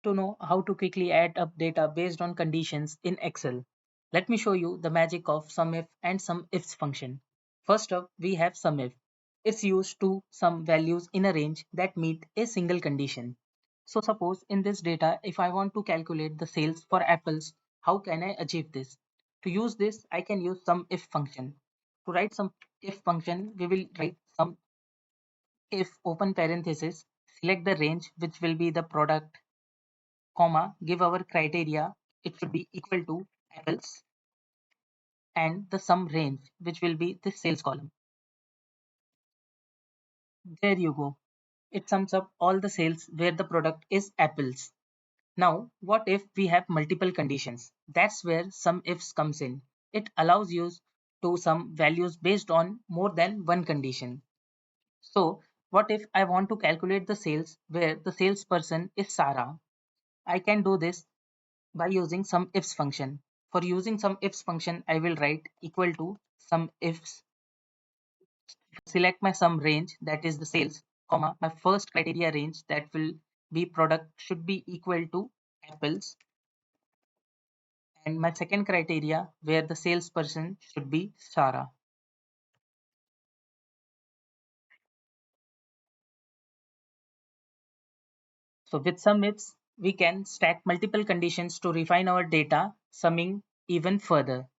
to know how to quickly add up data based on conditions in Excel. Let me show you the magic of SUMIF and SUMIFs function. First up, we have SUMIF. It's used to sum values in a range that meet a single condition. So suppose in this data, if I want to calculate the sales for apples, how can I achieve this? To use this, I can use SUMIF function. To write SUMIF function, we will write SUMIF open parenthesis, select the range which will be the product comma, give our criteria, it should be equal to apples and the sum range, which will be the sales column. There you go. It sums up all the sales where the product is apples. Now, what if we have multiple conditions? That's where some ifs comes in. It allows you to sum values based on more than one condition. So, what if I want to calculate the sales where the salesperson is Sarah? I can do this by using some ifs function. For using some ifs function, I will write equal to some ifs, select my sum range that is the sales, comma, my first criteria range that will be product should be equal to apples, and my second criteria where the salesperson should be Sarah. So with some ifs, we can stack multiple conditions to refine our data, summing even further.